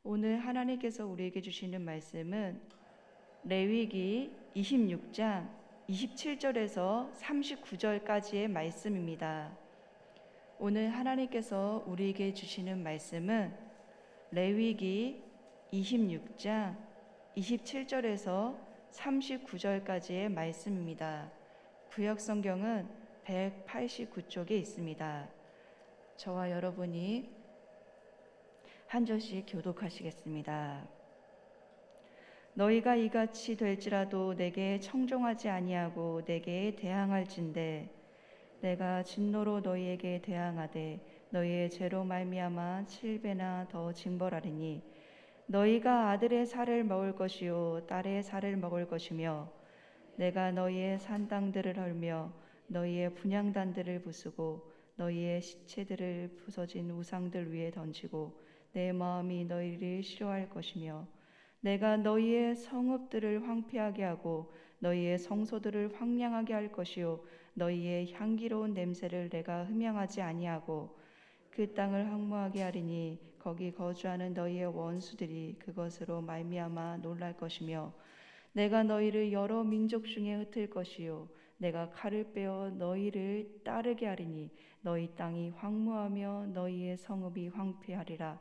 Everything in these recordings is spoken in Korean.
오늘 하나님께서 우리에게 주시는 말씀은 레위기 26장 27절에서 39절까지의 말씀입니다. 오늘 하나님께서 우리에게 주시는 말씀은 레위기 26장 27절에서 39절까지의 말씀입니다. 구약 성경은 189쪽에 있습니다. 저와 여러분이 한 절씩 교독하시겠습니다. 너희가 이같이 될지라도 내게 청종하지 아니하고 내게 대항할진대 내가 진노로 너희에게 대항하되 너희의 죄로 말미암아 7배나 더 징벌하리니 너희가 아들의 살을 먹을 것이요 딸의 살을 먹을 것이며 내가 너희의 산당들을 헐며 너희의 분향단들을 부수고 너희의 시체들을 부서진 우상들 위에 던지고 내 마음이 너희를 싫어할 것이며 내가 너희의 성읍들을 황폐하게 하고 너희의 성소들을 황량하게 할 것이요 너희의 향기로운 냄새를 내가 흠양하지 아니하고 그 땅을 황무하게 하리니 거기 거주하는 너희의 원수들이 그것으로 말미암아 놀랄 것이며 내가 너희를 여러 민족 중에 흩을 것이요 내가 칼을 빼어 너희를 따르게 하리니 너희 땅이 황무하며 너희의 성읍이 황폐하리라.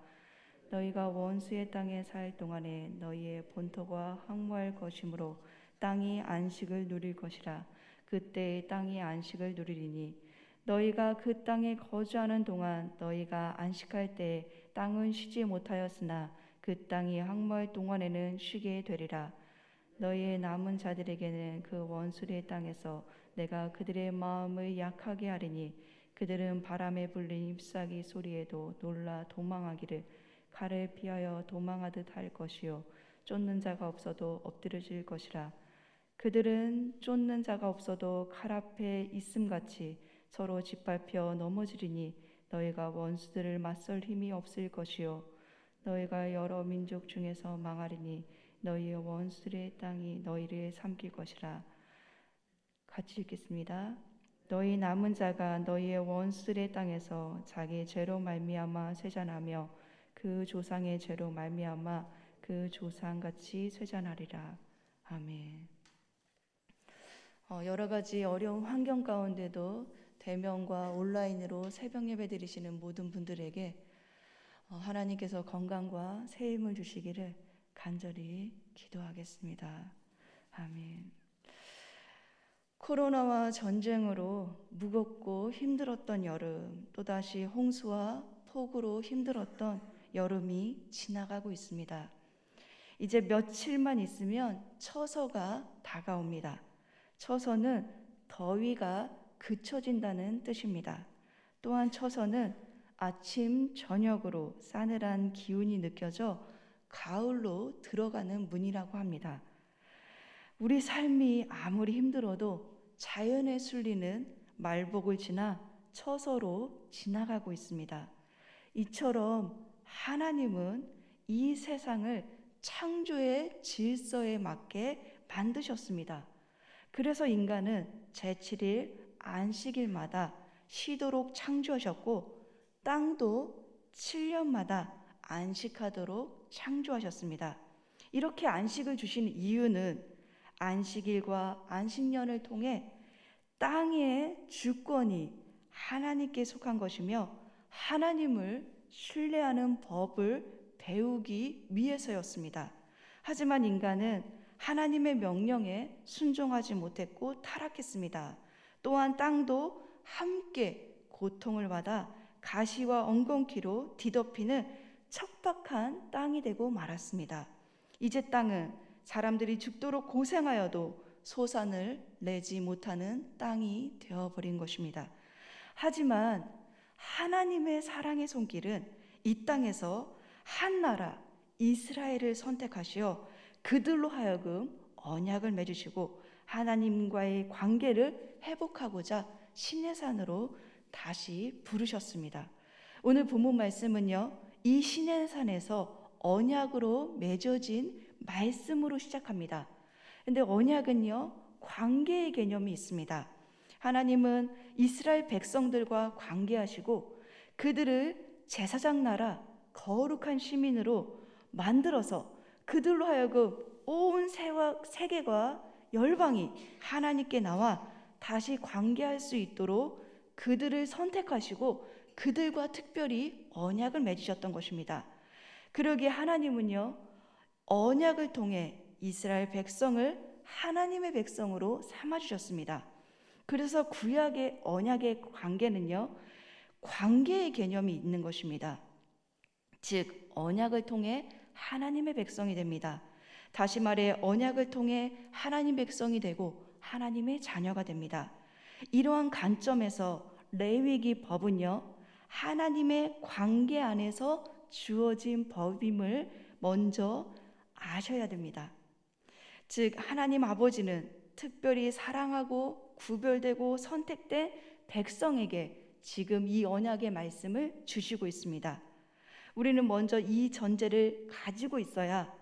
너희가 원수의 땅에 살 동안에 너희의 본토가 황무할 것이므로 땅이 안식을 누릴 것이라. 그때의 땅이 안식을 누리리니 너희가 그 땅에 거주하는 동안 너희가 안식할 때에 땅은 쉬지 못하였으나 그 땅이 황무할 동안에는 쉬게 되리라. 너희의 남은 자들에게는 그 원수의 땅에서 내가 그들의 마음을 약하게 하리니 그들은 바람에 불린 잎사귀 소리에도 놀라 도망하기를 칼을 피하여 도망하듯 할 것이요 쫓는 자가 없어도 엎드러질 것이라. 그들은 쫓는 자가 없어도 칼 앞에 있음같이 서로 짓밟혀 넘어지리니 너희가 원수들을 맞설 힘이 없을 것이요 너희가 여러 민족 중에서 망하리니 너희의 원수들의 땅이 너희를 삼킬 것이라. 같이 읽겠습니다. 너희 남은 자가 너희의 원수들의 땅에서 자기 죄로 말미암아 쇠잔하며 그 조상의 죄로 말미암아 그 조상같이 쇠잔하리라. 아멘. 여러 가지 어려운 환경 가운데도 대면과 온라인으로 새벽 예배 드리시는 모든 분들에게 하나님께서 건강과 새 힘을 주시기를 간절히 기도하겠습니다. 아멘. 코로나와 전쟁으로 무겁고 힘들었던 여름, 또다시 홍수와 폭우로 힘들었던 여름이 지나가고 있습니다. 이제 며칠만 있으면 처서가 다가옵니다. 처서는 더위가 그쳐진다는 뜻입니다. 또한 처서는 아침, 저녁으로 싸늘한 기운이 느껴져 가을로 들어가는 문이라고 합니다. 우리 삶이 아무리 힘들어도 자연에 순리는 말복을 지나 처서로 지나가고 있습니다. 이처럼 하나님은 이 세상을 창조의 질서에 맞게 만드셨습니다. 그래서 인간은 제7일 안식일마다 쉬도록 창조하셨고 땅도 7년마다 안식하도록 창조하셨습니다. 이렇게 안식을 주신 이유는 안식일과 안식년을 통해 땅의 주권이 하나님께 속한 것이며 하나님을 신뢰하는 법을 배우기 위해서였습니다. 하지만 인간은 하나님의 명령에 순종하지 못했고 타락했습니다. 또한 땅도 함께 고통을 받아 가시와 엉겅퀴로 뒤덮이는 척박한 땅이 되고 말았습니다. 이제 땅은 사람들이 죽도록 고생하여도 소산을 내지 못하는 땅이 되어버린 것입니다. 하지만 하나님의 사랑의 손길은 이 땅에서 한 나라 이스라엘을 선택하시어 그들로 하여금 언약을 맺으시고 하나님과의 관계를 회복하고자 시내산으로 다시 부르셨습니다. 오늘 본문 말씀은요, 이 시내산에서 언약으로 맺어진 말씀으로 시작합니다. 근데 언약은요, 관계의 개념이 있습니다. 하나님은 이스라엘 백성들과 관계하시고 그들을 제사장 나라 거룩한 시민으로 만들어서 그들로 하여금 온 세계가 열방이 하나님께 나와 다시 관계할 수 있도록 그들을 선택하시고 그들과 특별히 언약을 맺으셨던 것입니다. 그러기에 하나님은요, 언약을 통해 이스라엘 백성을 하나님의 백성으로 삼아주셨습니다. 그래서 구약의 언약의 관계는요, 관계의 개념이 있는 것입니다. 즉 언약을 통해 하나님의 백성이 됩니다. 다시 말해 언약을 통해 하나님 백성이 되고 하나님의 자녀가 됩니다. 이러한 관점에서 레위기 법은요, 하나님의 관계 안에서 주어진 법임을 먼저 아셔야 됩니다. 즉 하나님 아버지는 특별히 사랑하고 구별되고 선택된 백성에게 지금 이 언약의 말씀을 주시고 있습니다. 우리는 먼저 이 전제를 가지고 있어야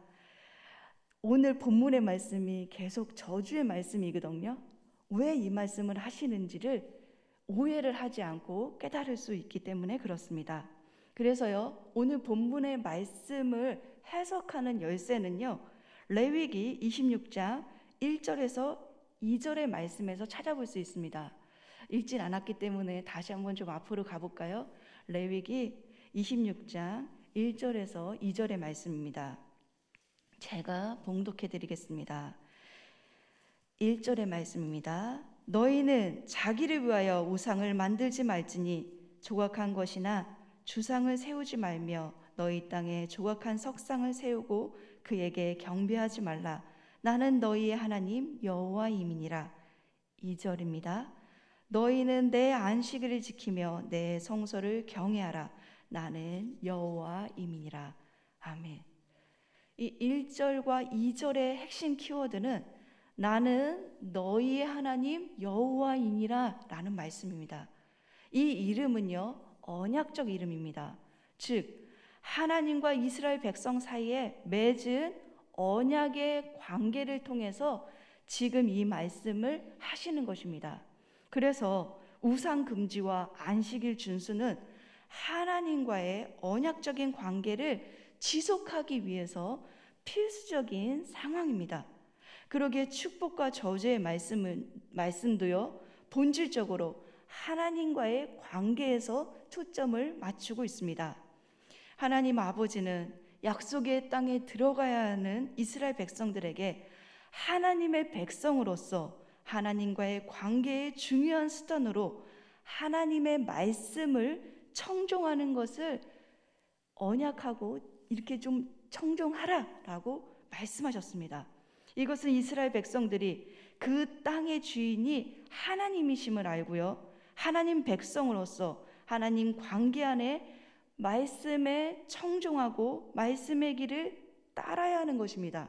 오늘 본문의 말씀이 계속 저주의 말씀이거든요. 왜 이 말씀을 하시는지를 오해를 하지 않고 깨달을 수 있기 때문에 그렇습니다. 그래서요, 오늘 본문의 말씀을 해석하는 열쇠는요, 레위기 26장 1절에서 2절의 말씀에서 찾아볼 수 있습니다. 읽진 않았기 때문에 다시 한번 좀 앞으로 가볼까요? 레위기 26장 1절에서 2절의 말씀입니다. 제가 봉독해 드리겠습니다. 1절의 말씀입니다. 너희는 자기를 위하여 우상을 만들지 말지니 조각한 것이나 주상을 세우지 말며 너희 땅에 조각한 석상을 세우고 그에게 경배하지 말라. 나는 너희의 하나님 여호와임이니라. 2절입니다. 너희는 내 안식일을 지키며 내 성소를 경외하라. 나는 여호와임이니라. 아멘. 이 1절과 2절의 핵심 키워드는 나는 너희의 하나님 여호와이니라 라는 말씀입니다. 이 이름은요, 언약적 이름입니다. 즉 하나님과 이스라엘 백성 사이에 맺은 언약의 관계를 통해서 지금 이 말씀을 하시는 것입니다. 그래서 우상 금지와 안식일 준수는 하나님과의 언약적인 관계를 지속하기 위해서 필수적인 상황입니다. 그러기에 축복과 저주의 말씀도요, 본질적으로 하나님과의 관계에서 초점을 맞추고 있습니다. 하나님 아버지는 약속의 땅에 들어가야 하는 이스라엘 백성들에게 하나님의 백성으로서 하나님과의 관계의 중요한 수단으로 하나님의 말씀을 청종하는 것을 언약하고 이렇게 좀 청종하라라고 말씀하셨습니다. 이것은 이스라엘 백성들이 그 땅의 주인이 하나님이심을 알고요, 하나님 백성으로서 하나님 관계 안에 말씀에 청종하고 말씀의 길을 따라야 하는 것입니다.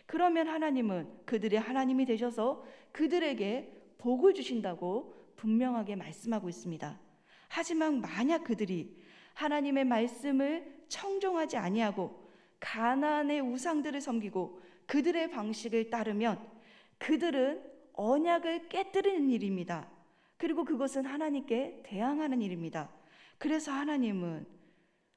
그러면 하나님은 그들의 하나님이 되셔서 그들에게 복을 주신다고 분명하게 말씀하고 있습니다. 하지만 만약 그들이 하나님의 말씀을 청종하지 아니하고 가나안의 우상들을 섬기고 그들의 방식을 따르면 그들은 언약을 깨뜨리는 일입니다. 그리고 그것은 하나님께 대항하는 일입니다. 그래서 하나님은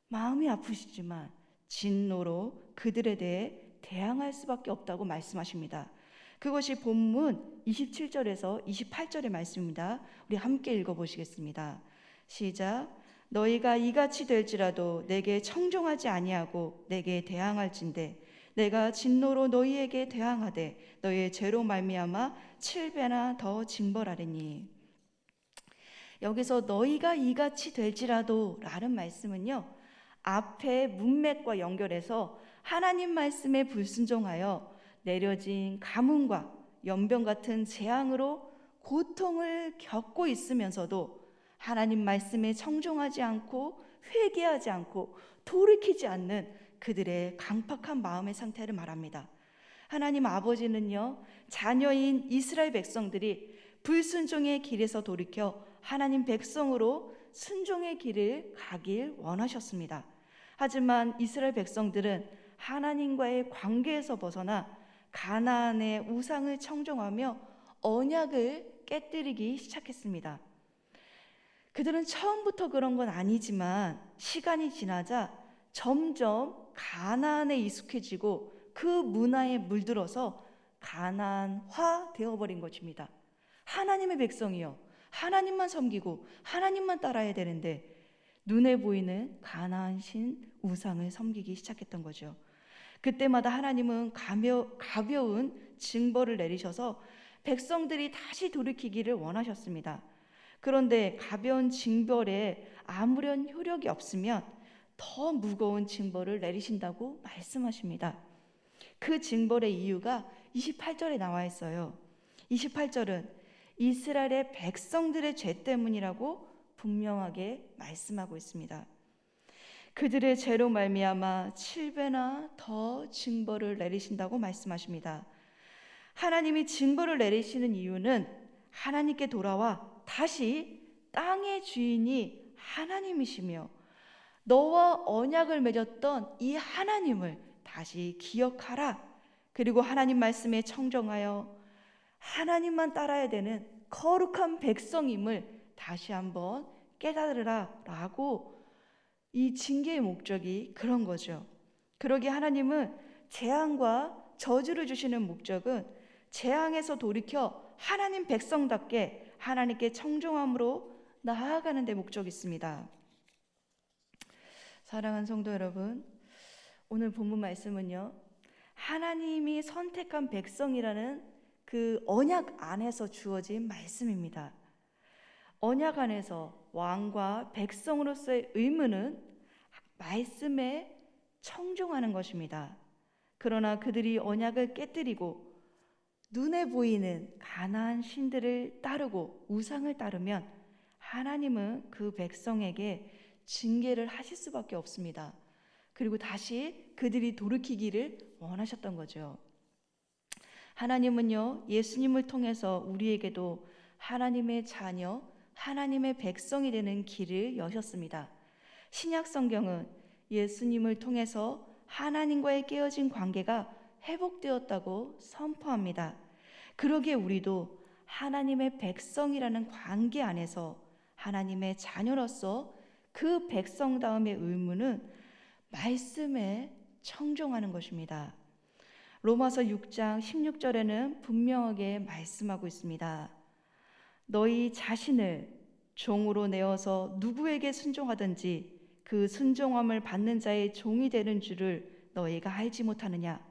마음이 아프시지만 진노로 그들에 대해 대항할 수밖에 없다고 말씀하십니다. 그것이 본문 27절에서 28절의 말씀입니다. 우리 함께 읽어보시겠습니다. 시작. 너희가 이같이 될지라도 내게 청종하지 아니하고 내게 대항할진대 내가 진노로 너희에게 대항하되 너희의 죄로 말미암아 7배나 더 징벌하리니. 여기서 너희가 이같이 될지라도 라는 말씀은요, 앞에 문맥과 연결해서 하나님 말씀에 불순종하여 내려진 가뭄과 연병 같은 재앙으로 고통을 겪고 있으면서도 하나님 말씀에 청종하지 않고 회개하지 않고 돌이키지 않는 그들의 강팍한 마음의 상태를 말합니다. 하나님 아버지는요, 자녀인 이스라엘 백성들이 불순종의 길에서 돌이켜 하나님 백성으로 순종의 길을 가길 원하셨습니다. 하지만 이스라엘 백성들은 하나님과의 관계에서 벗어나 가나안의 우상을 청종하며 언약을 깨뜨리기 시작했습니다. 그들은 처음부터 그런 건 아니지만 시간이 지나자 점점 가나안에 익숙해지고 그 문화에 물들어서 가나안화 되어버린 것입니다. 하나님의 백성이요, 하나님만 섬기고 하나님만 따라야 되는데 눈에 보이는 가나안 신 우상을 섬기기 시작했던 거죠. 그때마다 하나님은 가벼운 징벌을 내리셔서 백성들이 다시 돌이키기를 원하셨습니다. 그런데 가벼운 징벌에 아무런 효력이 없으면 더 무거운 징벌을 내리신다고 말씀하십니다. 그 징벌의 이유가 28절에 나와 있어요. 28절은 이스라엘의 백성들의 죄 때문이라고 분명하게 말씀하고 있습니다. 그들의 죄로 말미암아 7배나 더 징벌을 내리신다고 말씀하십니다. 하나님이 징벌을 내리시는 이유는 하나님께 돌아와 다시 땅의 주인이 하나님이시며 너와 언약을 맺었던 이 하나님을 다시 기억하라. 그리고 하나님 말씀에 청정하여 하나님만 따라야 되는 거룩한 백성임을 다시 한번 깨달으라 라고, 이 징계의 목적이 그런 거죠. 그러기에 하나님은 재앙과 저주를 주시는 목적은 재앙에서 돌이켜 하나님 백성답게 하나님께 청종함으로 나아가는 데 목적이 있습니다. 사랑하는 성도 여러분, 오늘 본문 말씀은요, 하나님이 선택한 백성이라는 그 언약 안에서 주어진 말씀입니다. 언약 안에서 왕과 백성으로서의 의무는 말씀에 청종하는 것입니다. 그러나 그들이 언약을 깨뜨리고 눈에 보이는 가나안 신들을 따르고 우상을 따르면 하나님은 그 백성에게 징계를 하실 수밖에 없습니다. 그리고 다시 그들이 돌이키기를 원하셨던 거죠. 하나님은요, 예수님을 통해서 우리에게도 하나님의 자녀, 하나님의 백성이 되는 길을 여셨습니다. 신약 성경은 예수님을 통해서 하나님과의 깨어진 관계가 회복되었다고 선포합니다. 그러기에 우리도 하나님의 백성이라는 관계 안에서 하나님의 자녀로서 그 백성다움의 의무는 말씀에 청종하는 것입니다. 로마서 6장 16절에는 분명하게 말씀하고 있습니다. 너희 자신을 종으로 내어서 누구에게 순종하든지 그 순종함을 받는 자의 종이 되는 줄을 너희가 알지 못하느냐?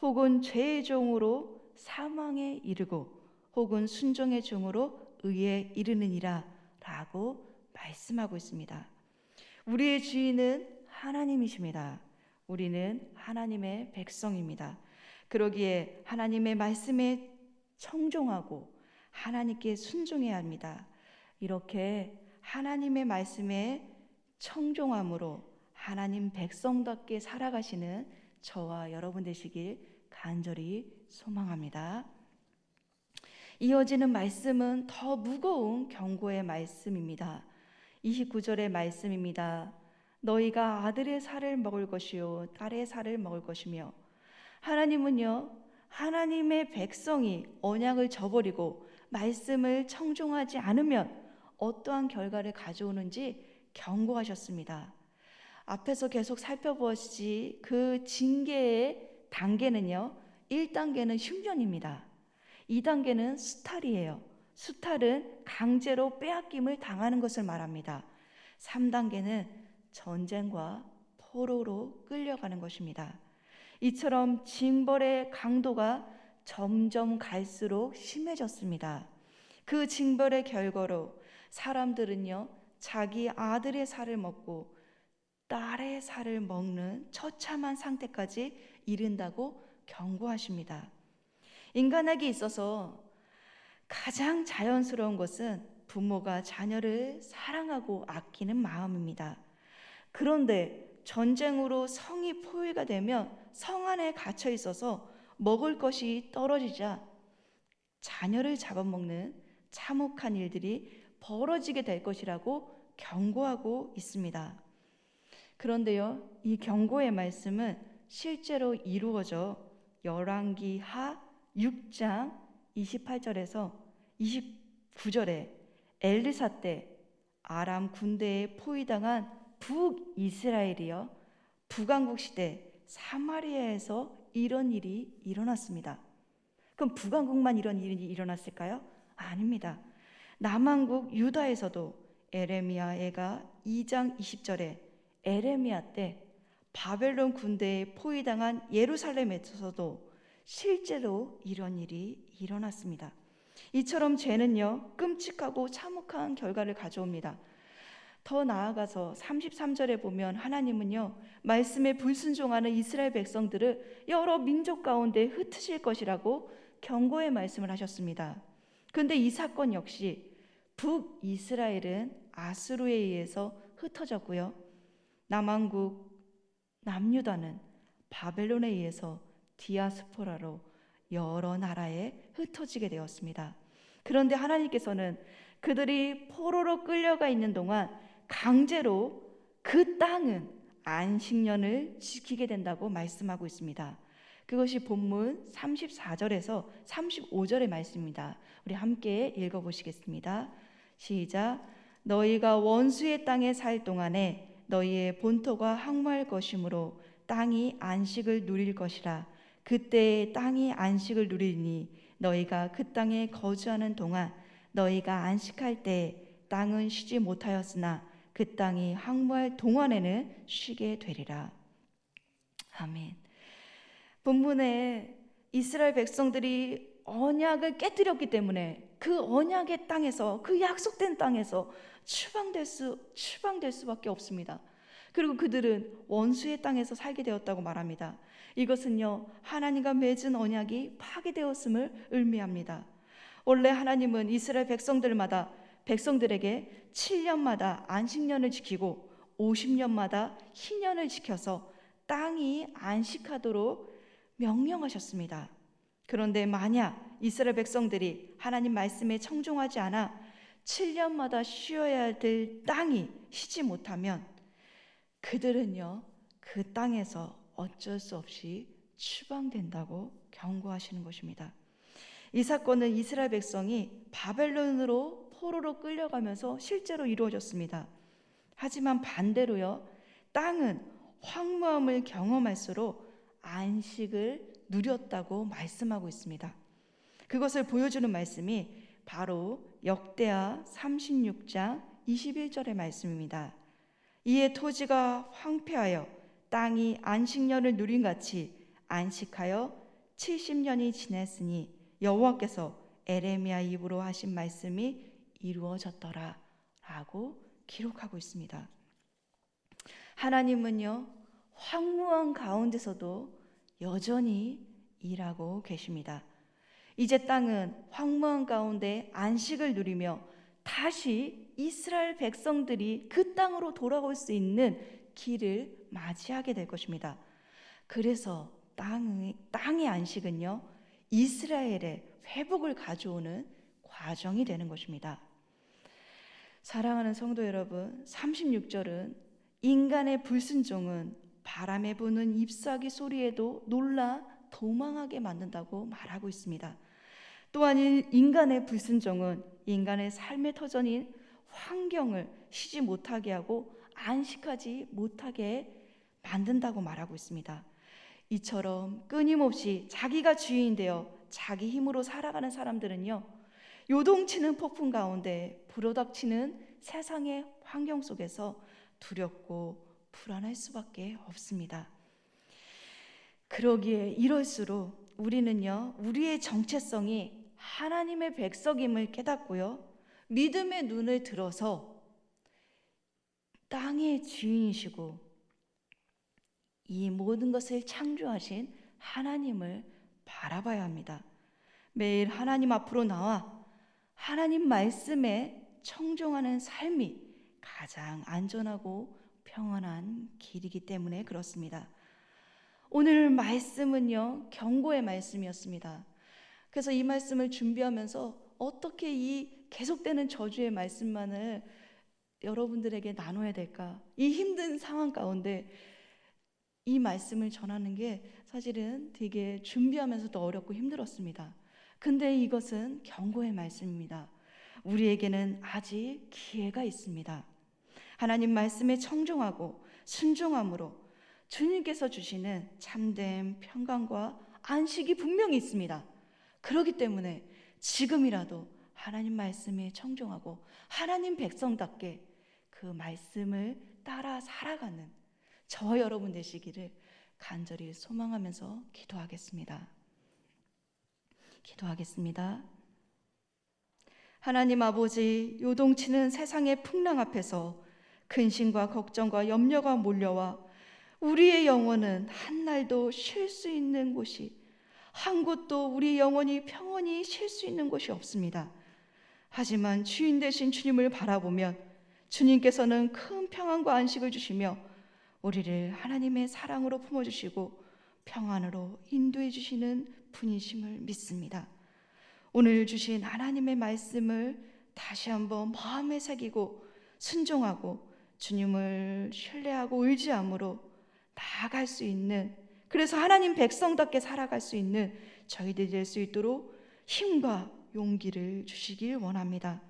혹은 죄의 종으로 사망에 이르고 혹은 순종의 종으로 의에 이르느니라 라고 말씀하고 있습니다. 우리의 주인은 하나님이십니다. 우리는 하나님의 백성입니다. 그러기에 하나님의 말씀에 청종하고 하나님께 순종해야 합니다. 이렇게 하나님의 말씀에 청종함으로 하나님 백성답게 살아가시는 저와 여러분 되시길 간절히 소망합니다. 이어지는 말씀은 더 무거운 경고의 말씀입니다. 29절의 말씀입니다. 너희가 아들의 살을 먹을 것이요 딸의 살을 먹을 것이며, 하나님은요, 하나님의 백성이 언약을 저버리고 말씀을 청종하지 않으면 어떠한 결과를 가져오는지 경고하셨습니다. 앞에서 계속 살펴보았지 그 징계의 단계는요, 1단계는 흉년입니다. 2단계는 수탈이에요. 수탈은 강제로 빼앗김을 당하는 것을 말합니다. 3단계는 전쟁과 포로로 끌려가는 것입니다. 이처럼 징벌의 강도가 점점 갈수록 심해졌습니다. 그 징벌의 결과로 사람들은요, 자기 아들의 살을 먹고 딸의 살을 먹는 처참한 상태까지 이른다고 경고하십니다. 인간에게 있어서 가장 자연스러운 것은 부모가 자녀를 사랑하고 아끼는 마음입니다. 그런데 전쟁으로 성이 포위가 되면 성 안에 갇혀 있어서 먹을 것이 떨어지자 자녀를 잡아먹는 참혹한 일들이 벌어지게 될 것이라고 경고하고 있습니다. 그런데요, 이 경고의 말씀은 실제로 이루어져 열왕기하 6장 28절에서 29절에 엘리사 때 아람 군대에 포위당한 북이스라엘이요, 북왕국 시대 사마리아에서 이런 일이 일어났습니다. 그럼 북왕국만 이런 일이 일어났을까요? 아닙니다. 남왕국 유다에서도 에레미야가 2장 20절에 에레미야 때 바벨론 군대에 포위당한 예루살렘에서도 실제로 이런 일이 일어났습니다. 이처럼 죄는요, 끔찍하고 참혹한 결과를 가져옵니다. 더 나아가서 33절에 보면 하나님은요, 말씀에 불순종하는 이스라엘 백성들을 여러 민족 가운데 흩으실 것이라고 경고의 말씀을 하셨습니다. 그런데 이 사건 역시 북이스라엘은 아수르에 의해서 흩어졌고요, 남왕국 남유다는 바벨론에 의해서 디아스포라로 여러 나라에 흩어지게 되었습니다. 그런데 하나님께서는 그들이 포로로 끌려가 있는 동안 강제로 그 땅은 안식년을 지키게 된다고 말씀하고 있습니다. 그것이 본문 34절에서 35절의 말씀입니다. 우리 함께 읽어보시겠습니다. 시작. 너희가 원수의 땅에 살 동안에 너희의 본토가 항무할 것이므로 땅이 안식을 누릴 것이라. 그때에 땅이 안식을 누리니 너희가 그 땅에 거주하는 동안 너희가 안식할 때에 땅은 쉬지 못하였으나 그 땅이 항무할 동안에는 쉬게 되리라. 아멘. 본문에 이스라엘 백성들이 언약을 깨뜨렸기 때문에 그 언약의 땅에서, 그 약속된 땅에서 추방될 수밖에 없습니다. 그리고 그들은 원수의 땅에서 살게 되었다고 말합니다. 이것은요, 하나님과 맺은 언약이 파괴되었음을 의미합니다. 원래 하나님은 이스라엘 백성들에게 7년마다 안식년을 지키고 50년마다 희년을 지켜서 땅이 안식하도록 명령하셨습니다. 그런데 만약 이스라엘 백성들이 하나님 말씀에 청종하지 않아 7년마다 쉬어야 될 땅이 쉬지 못하면 그들은요, 그 땅에서 어쩔 수 없이 추방된다고 경고하시는 것입니다. 이 사건은 이스라엘 백성이 바벨론으로 포로로 끌려가면서 실제로 이루어졌습니다. 하지만 반대로요, 땅은 황무함을 경험할수록 안식을 누렸다고 말씀하고 있습니다. 그것을 보여주는 말씀이 바로 역대하 36장 21절의 말씀입니다. 이에 토지가 황폐하여 땅이 안식년을 누린 같이 안식하여 70년이 지났으니 여호와께서 에레미야 입으로 하신 말씀이 이루어졌더라 라고 기록하고 있습니다. 하나님은요, 황무한 가운데서도 여전히 일하고 계십니다. 이제 땅은 황무한 가운데 안식을 누리며 다시 이스라엘 백성들이 그 땅으로 돌아올 수 있는 길을 맞이하게 될 것입니다. 그래서 땅의 안식은요, 이스라엘의 회복을 가져오는 과정이 되는 것입니다. 사랑하는 성도 여러분, 36절은 인간의 불순종은 바람에 부는 잎사귀 소리에도 놀라 도망하게 만든다고 말하고 있습니다. 또한 인간의 불순종은 인간의 삶의 터전인 환경을 쉬지 못하게 하고 안식하지 못하게 만든다고 말하고 있습니다. 이처럼 끊임없이 자기가 주인이 되어 자기 힘으로 살아가는 사람들은요, 요동치는 폭풍 가운데 불어닥치는 세상의 환경 속에서 두렵고 불안할 수밖에 없습니다. 그러기에 이럴수록 우리는요, 우리의 정체성이 하나님의 백성임을 깨닫고요, 믿음의 눈을 들어서 땅의 주인이시고 이 모든 것을 창조하신 하나님을 바라봐야 합니다. 매일 하나님 앞으로 나와 하나님 말씀에 청종하는 삶이 가장 안전하고 평안한 길이기 때문에 그렇습니다. 오늘 말씀은요, 경고의 말씀이었습니다. 그래서 이 말씀을 준비하면서 어떻게 이 계속되는 저주의 말씀만을 여러분들에게 나눠야 될까? 이 힘든 상황 가운데 이 말씀을 전하는 게 사실은 되게 준비하면서도 어렵고 힘들었습니다. 근데 이것은 경고의 말씀입니다. 우리에게는 아직 기회가 있습니다. 하나님 말씀에 청종하고 순종함으로 주님께서 주시는 참된 평강과 안식이 분명히 있습니다. 그렇기 때문에 지금이라도 하나님 말씀에 청종하고 하나님 백성답게 그 말씀을 따라 살아가는 저와 여러분 되시기를 간절히 소망하면서 기도하겠습니다. 하나님 아버지, 요동치는 세상의 풍랑 앞에서 근심과 걱정과 염려가 몰려와 우리의 영혼은 한날도 쉴 수 있는 곳이, 한 곳도 우리 영혼이 평온히 쉴 수 있는 곳이 없습니다. 하지만 주인 되신 주님을 바라보면 주님께서는 큰 평안과 안식을 주시며 우리를 하나님의 사랑으로 품어주시고 평안으로 인도해 주시는 분이심을 믿습니다. 오늘 주신 하나님의 말씀을 다시 한번 마음에 새기고 순종하고 주님을 신뢰하고 의지함으로 나아갈 수 있는, 그래서 하나님 백성답게 살아갈 수 있는 저희들이 될 수 있도록 힘과 용기를 주시길 원합니다.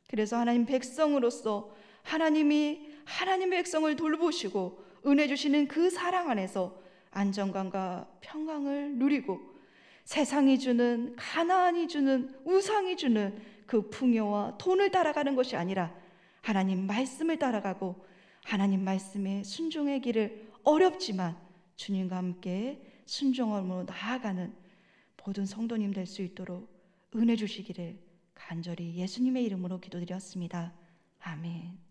그래서 하나님 백성으로서 하나님이 하나님의 백성을 돌보시고 은혜 주시는 그 사랑 안에서 안정감과 평강을 누리고 세상이 주는, 가나안이 주는, 우상이 주는 그 풍요와 돈을 따라가는 것이 아니라 하나님 말씀을 따라가고 하나님 말씀에 순종의 길을 어렵지만 주님과 함께 순종함으로 나아가는 모든 성도님 될 수 있도록 은혜 주시기를 간절히 예수님의 이름으로 기도드렸습니다. 아멘.